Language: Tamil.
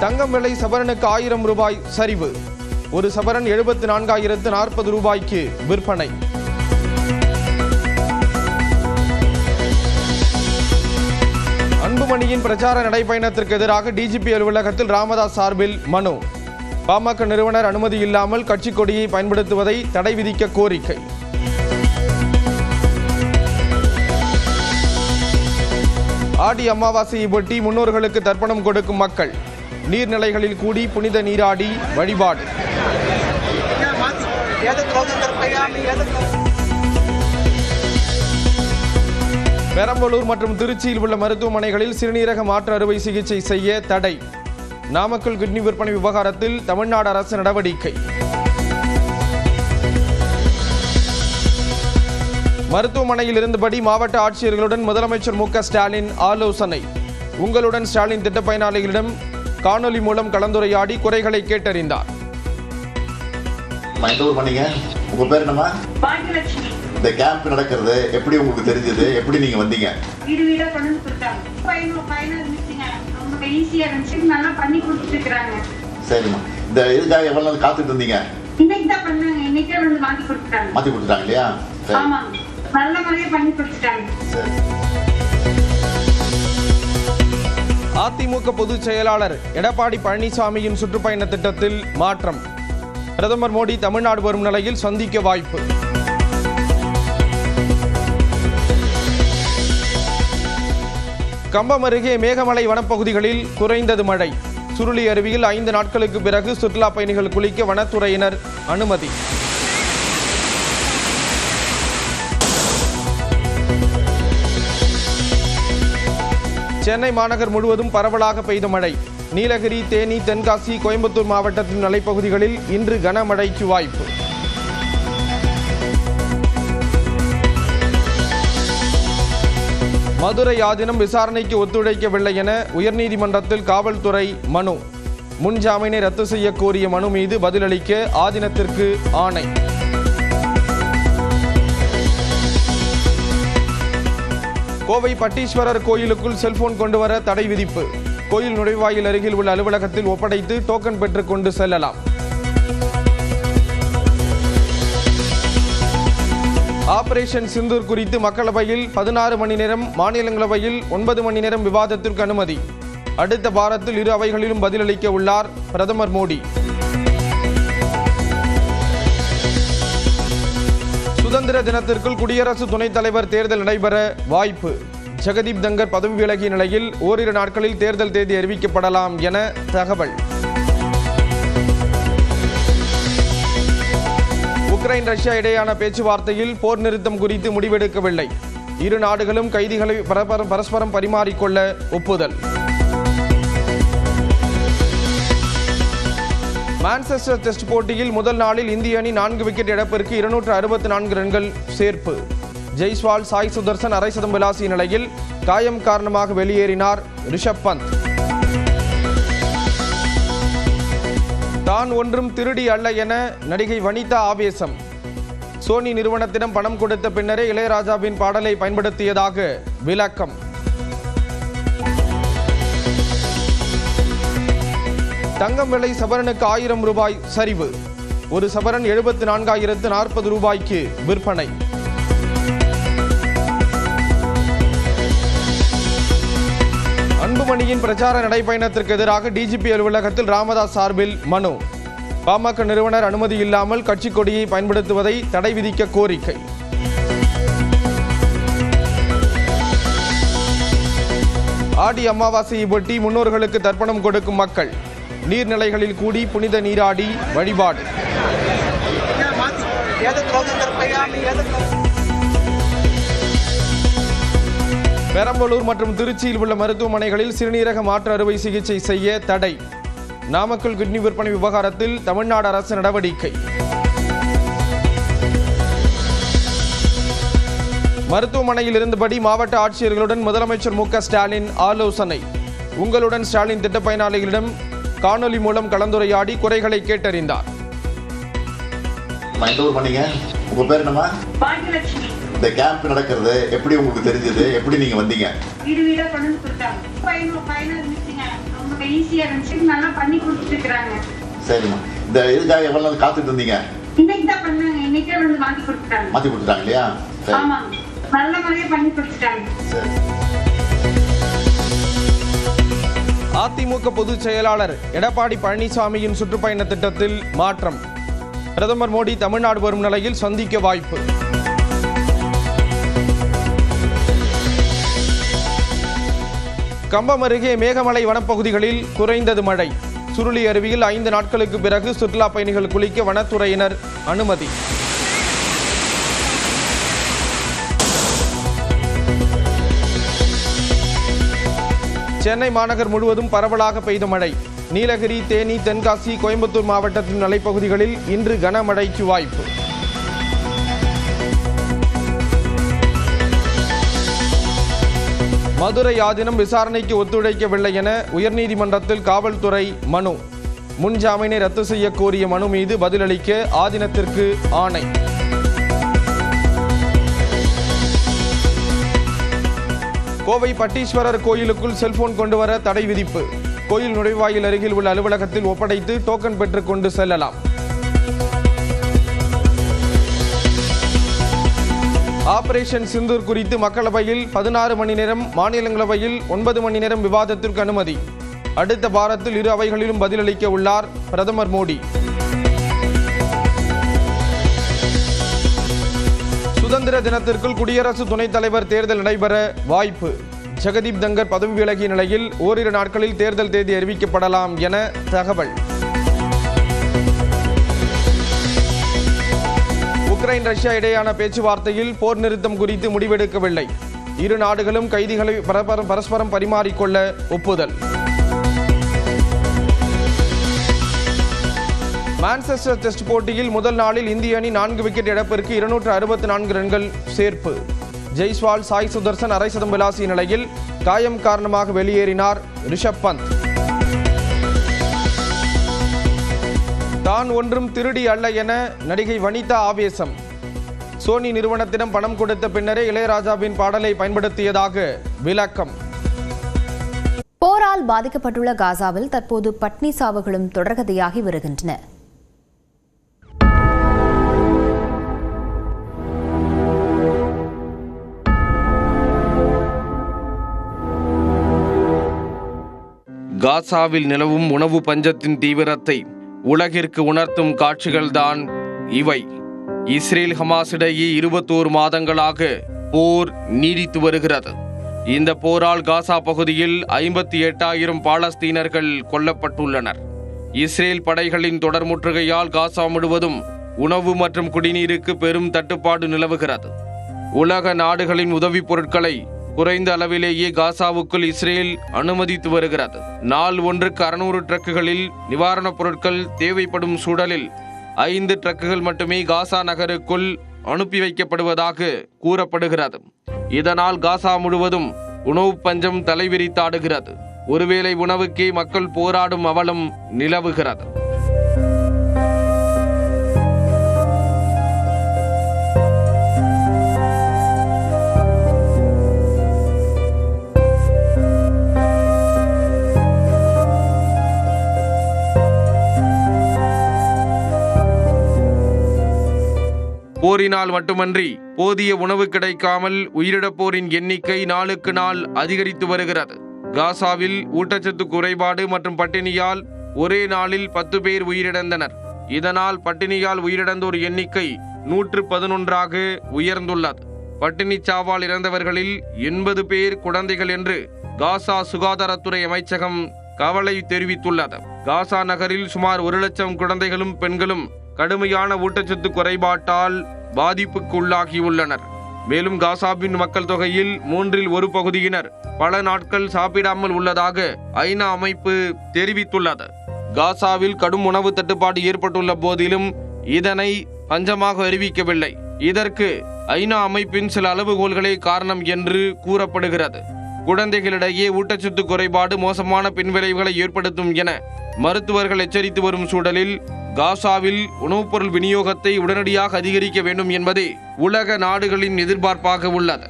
தங்கம் விலை சவரனுக்கு 1000 ரூபாய் சரிவு. ஒரு சவரன் 74,040 ரூபாய்க்கு விற்பனை. அன்புமணியின் பிரச்சார நடைபயணத்திற்கு எதிராக டிஜிபி அலுவலகத்தில் ராமதாஸ் சார்பில் மனு. பாமக நிறுவனர் அனுமதி இல்லாமல் கட்சி கொடியை பயன்படுத்துவதை தடை விதிக்க கோரிக்கை. ஆடி அமாவாசையை ஒட்டி முன்னோர்களுக்கு தர்ப்பணம் கொடுக்கும் மக்கள். நீர்நிலைகளில் கூடி புனித நீராடி வழிபாடு. பெரம்பலூர் மற்றும் திருச்சியில் உள்ள மருத்துவமனைகளில் சிறுநீரக மாற்று அறுவை சிகிச்சை செய்ய தடை. நாமக்கல் கிட்னி விற்பனை விவகாரத்தில் தமிழ்நாடு அரசு நடவடிக்கை. மருத்துவமனையில் இருந்தபடி மாவட்ட ஆட்சியர்களுடன் முதலமைச்சர் மு க ஸ்டாலின் ஆலோசனை. உங்களுடன் ஸ்டாலின் திட்ட பயனாளிகளிடம் காணொலி மூலம் கலந்துரையாடி குறைகளை கேட்டறிந்தார். உங்க பேர் என்னமா? இந்த கேம்ப் நடக்கிறது எப்படி உங்களுக்கு தெரிஞ்சது? எப்படி நீங்க வந்தீங்க? வீடு வீடா கொண்டு கொடுத்தாங்க. பையனா இருந்துச்சுங்க. ரொம்ப ஈஸியா இருந்துச்சு. நல்லா பண்ணி கொடுத்துருக்காங்க. சரிம்மா. இந்த இதுக்காக எவ்வளவு நாள் காத்துட்டு இருந்தீங்க? இன்னைக்கு தான் பண்ணாங்க. இன்னைக்கே வந்து மாத்தி கொடுத்துட்டாங்க. மாத்தி கொடுத்துட்டாங்க இல்லையா? ஆமா. நல்ல முறையா பண்ணி கொடுத்துட்டாங்க. அதிமுக பொதுச் செயலாளர் எடப்பாடி பழனிசாமியின் சுற்றுப்பயண திட்டத்தில் மாற்றம். பிரதமர் மோடி தமிழ்நாடு வரும் நிலையில் சந்திக்க வாய்ப்பு. கம்பம் அருகே மேகமலை வனப்பகுதிகளில் குறைந்தது மழை. சுருளி அருவியில் 5 நாட்களுக்கு பிறகு சுற்றுலா பயணிகள் குளிக்க வனத்துறையினர் அனுமதி. சென்னை மாநகர் முழுவதும் பரவலாக பெய்த மழை. நீலகிரி, தேனி, தென்காசி, கோயம்புத்தூர் மாவட்டத்தின் மலைப்பகுதிகளில் இன்று கனமழைக்கு வாய்ப்பு. மதுரை ஆதீனம் விசாரணைக்கு ஒத்துழைக்கவில்லை என உயர்நீதிமன்றத்தில் காவல்துறை மனு. முன்ஜாமீனை ரத்து செய்ய கோரிய மனு மீது பதிலளிக்க ஆதீனத்திற்கு ஆணை. கோவை பட்டீஸ்வரர் கோயிலுக்குள் செல்போன் கொண்டு வர தடை விதிப்பு. கோயில் நுழைவாயில் அருகில் உள்ள அலுவலகத்தில் ஒப்படைத்து டோக்கன் பெற்றுக் கொண்டு செல்லலாம். ஆபரேஷன் சிந்தூர் குறித்து மக்களவையில் 16 மணி நேரம், மாநிலங்களவையில் 9 மணி நேரம் விவாதத்திற்கு அனுமதி. அடுத்த வாரத்தில் இரு அவைகளிலும் பதிலளிக்க உள்ளார் பிரதமர் மோடி. சுதந்திர தினத்திற்குள் குடியரசு துணைத் தலைவர் தேர்தல் நடைபெற வாய்ப்பு. ஜெகதீப் தங்கர் பதவி விலகிய நிலையில் ஓரிரு நாட்களில் தேர்தல் தேதி அறிவிக்கப்படலாம் என தகவல். உக்ரைன் ரஷ்யா இடையேயான பேச்சுவார்த்தையில் போர் நிறுத்தம் குறித்து முடிவெடுக்கவில்லை. இரு நாடுகளும் கைதிகளை பரஸ்பரம் பரிமாறிக்கொள்ள ஒப்புதல். மான்செஸ்டர் டெஸ்ட் போட்டியில் முதல் நாளில் இந்திய அணி 4 விக்கெட் இழப்பிற்கு 264 ரன்கள் சேர்ப்பு. ஜெய்ஸ்வால், சாய் சுதர்சன் அரை சதம் விளாசிய நிலையில் காயம் காரணமாக வெளியேறினார் ரிஷப் பந்த். தான் ஒன்றும் திருடி அல்ல என நடிகை வனிதா ஆவேசம். சோனி நிறுவனத்திடம் பணம் கொடுத்த பின்னரே இளையராஜாவின் பாடலை பயன்படுத்தியதாக விளக்கம். தங்கம் விலை சவரனுக்கு 1000 ரூபாய் சரிவு. ஒரு சவரன் 74,040 ரூபாய்க்கு விற்பனை. அன்புமணியின் பிரச்சார நடைபயணத்திற்கு எதிராக டிஜிபி அலுவலகத்தில் ராமதாஸ் சார்பில் மனு. பாமக நிறுவனர் அனுமதி இல்லாமல் கட்சி கொடியை பயன்படுத்துவதை தடை விதிக்க கோரிக்கை. ஆடி அமாவாசையை ஒட்டி முன்னோர்களுக்கு தர்ப்பணம் கொடுக்கும் மக்கள். நீர்நிலைகளில் கூடி புனித நீராடி வழிபாடு. பெரம்பலூர் மற்றும் திருச்சியில் உள்ள மருத்துவமனைகளில் சிறுநீரக மாற்று அறுவை சிகிச்சை செய்ய தடை. நாமக்கல் கிட்னி விற்பனை விவகாரத்தில் தமிழ்நாடு அரசு நடவடிக்கை. மருத்துவமனையில் இருந்தபடி மாவட்ட ஆட்சியர்களுடன் முதலமைச்சர் மு க ஸ்டாலின் ஆலோசனை. உங்களுடன் ஸ்டாலின் திட்ட பயனாளிகளிடம் காணொலி மூலம் கலந்துரையாடி குறைகளை கேட்டறிந்தார். உங்க பேர் என்னமா? இந்த கேம்ப் நடக்கிறது எப்படி உங்களுக்கு தெரிஞ்சது? எப்படி நீங்க வந்தீங்க? வீடு வீடா கொண்டு கொடுத்தாங்க. பையனா இருந்துச்சுங்க. ரொம்ப நமக்கு ஈஸியா இருந்துச்சு. நல்லா பண்ணி கொடுத்துட்டு இருக்காங்க. சரிம்மா. இந்த இதுக்காக எவ்வளவு நாள் காத்துட்டு இருந்தீங்க? இன்னைக்கு தான் பண்ணாங்க. இன்னைக்கே வந்து மாத்தி கொடுத்துட்டாங்க. மாத்தி கொடுத்துட்டாங்க இல்லையா? சரி. ஆமா, நல்ல முறையா பண்ணி கொடுத்துட்டாங்க. சரி. அதிமுக பொதுச் செயலாளர் எடப்பாடி பழனிசாமியின் சுற்றுப்பயண திட்டத்தில் மாற்றம். பிரதமர் மோடி தமிழ்நாடு வரும் நிலையில் சந்திக்க வாய்ப்பு. கம்பம் அருகே மேகமலை வனப்பகுதிகளில் குறைந்தது மழை. சுருளி அருவியில் 5 நாட்களுக்கு பிறகு சுற்றுலா பயணிகள் குளிக்க வனத்துறையினர் அனுமதி. சென்னை மாநகர் முழுவதும் பரவலாக பெய்த மழை. நீலகிரி, தேனி, தென்காசி, கோயம்புத்தூர் மாவட்டத்தின் மலைப்பகுதிகளில் இன்று கனமழைக்கு வாய்ப்பு. மதுரை ஆதீனம் விசாரணைக்கு ஒத்துழைக்கவில்லை என உயர்நீதிமன்றத்தில் காவல்துறை மனு. முன்ஜாமீனை ரத்து செய்ய கோரிய மனு மீது பதிலளிக்க ஆதீனத்திற்கு ஆணை. கோவை பட்டீஸ்வரர் கோயிலுக்குள் செல்போன் கொண்டு வர தடை விதிப்பு. கோயில் நுழைவாயில் அருகில் உள்ள அலுவலகத்தில் ஒப்படைத்து டோக்கன் பெற்றுக் கொண்டு செல்லலாம். ஆபரேஷன் சிந்தூர் குறித்து மக்களவையில் 16 மணி நேரம், மாநிலங்களவையில் 9 மணி நேரம் விவாதத்திற்கு அனுமதி. அடுத்த வாரத்தில் இரு அவைகளிலும் பதிலளிக்க உள்ளார் பிரதமர் மோடி. சுதந்திர தினத்திற்குள் குடியரசு துணைத் தலைவர் தேர்தல் நடைபெற வாய்ப்பு. ஜெகதீப் தங்கர் பதவி விலகிய நிலையில் ஓரிரு நாட்களில் தேர்தல் தேதி அறிவிக்கப்படலாம் என தகவல். உக்ரைன் ரஷ்யா இடையேயான பேச்சுவார்த்தையில் போர் நிறுத்தம் குறித்து முடிவெடுக்கவில்லை. இரு நாடுகளும் கைதிகளை பரஸ்பரம் பரிமாறிக்கொள்ள ஒப்புதல். மான்செஸ்டர் டெஸ்ட் போட்டியில் முதல் நாளில் இந்திய அணி 4 விக்கெட் இழப்பிற்கு 264 ரன்கள் சேர்ப்பு. ஜெய்ஸ்வால், சாய் சுதர்சன், அரை சதம் விளாசிய நிலையில் காயம் காரணமாக வெளியேறினார் ரிஷப் பந்த். தான் ஒன்றும் திருடி அல்ல என நடிகை வனிதா ஆவேசம். சோனி நிறுவனத்திடம் பணம் கொடுத்த பின்னரே இளையராஜாவின் பாடலை பயன்படுத்தியதாக விளக்கம். போரால் பாதிக்கப்பட்டுள்ள காசாவில் தற்போது பட்னி சாவுகளும் தொடர்கதையாகி வருகின்றன. காசாவில் நிலவும் உணவு பஞ்சத்தின் தீவிரத்தை உலகிற்கு உணர்த்தும் காட்சிகள்தான் இவை. இஸ்ரேல் ஹமாஸ் இடையே 21 மாதங்களாக போர் நீடித்து வருகிறது. இந்த போரால் காசா பகுதியில் 58,000 பாலஸ்தீனர்கள் கொல்லப்பட்டுள்ளனர். இஸ்ரேல் படைகளின் தொடர் முற்றுகையால் காசா முழுவதும் உணவு மற்றும் குடிநீருக்கு பெரும் தட்டுப்பாடு நிலவுகிறது. உலக நாடுகளின் உதவிப் பொருட்களை குறைந்த அளவிலேயே காசாவுக்குள் இஸ்ரேல் அனுமதித்து வருகிறது. நாள் ஒன்றுக்கு 600 ட்ரக்குகளில் நிவாரணப் பொருட்கள் தேவைப்படும் சூழலில் 5 ட்ரக்குகள் மட்டுமே காசா நகருக்குள் அனுப்பி வைக்கப்படுவதாக கூறப்படுகிறது. இதனால் காசா முழுவதும் உணவு பஞ்சம் தலைவிரித்தாடுகிறது. ஒருவேளை உணவுக்கே மக்கள் போராடும் அவலம் நிலவுகிறது. போரினால் மட்டுமன்றி போதிய உணவு கிடைக்காமல் உயிரிழப்போரின் எண்ணிக்கை நாளுக்கு நாள் அதிகரித்து வருகிறது. காசாவில் ஊட்டச்சத்து குறைபாடு மற்றும் பட்டினியால் ஒரே நாளில் 10 பேர் உயிரிழந்தனர். இதனால் பட்டினியால் உயிரிழந்தோர் எண்ணிக்கை 111ஆக உயர்ந்துள்ளது. பட்டினி சாவால் இறந்தவர்களில் 80 பேர் குழந்தைகள் என்று காசா சுகாதாரத்துறை அமைச்சகம் கவலை தெரிவித்துள்ளது. காசா நகரில் சுமார் 1 லட்சம் குழந்தைகளும் பெண்களும் கடுமையான ஊட்டச்சத்து குறைபாட்டால் பாதிப்புக்கு உள்ளாகியுள்ளனர். மேலும் காசாவின் மக்கள் தொகையில் 1/3 பகுதியினர் பல நாட்கள் சாப்பிடாமல் உள்ளதாக ஐநா அமைப்பு தெரிவித்துள்ளது. காசாவில் கடும் உணவு தட்டுப்பாடு ஏற்பட்டுள்ள போதிலும் இதனை பஞ்சமாக அறிவிக்கவில்லை. இதற்கு ஐநா அமைப்பின் சில அளவுகோல்களே காரணம் என்று கூறப்படுகிறது. குழந்தைகளிடையே ஊட்டச்சத்து குறைபாடு மோசமான பின்விளைவுகளை ஏற்படுத்தும் என மருத்துவர்கள் எச்சரித்து வரும் சூழலில் காசாவில் உணவுப் பொருள் விநியோகத்தை உடனடியாக அதிகரிக்க வேண்டும் என்பதே உலக நாடுகளின் எதிர்பார்ப்பாக உள்ளது.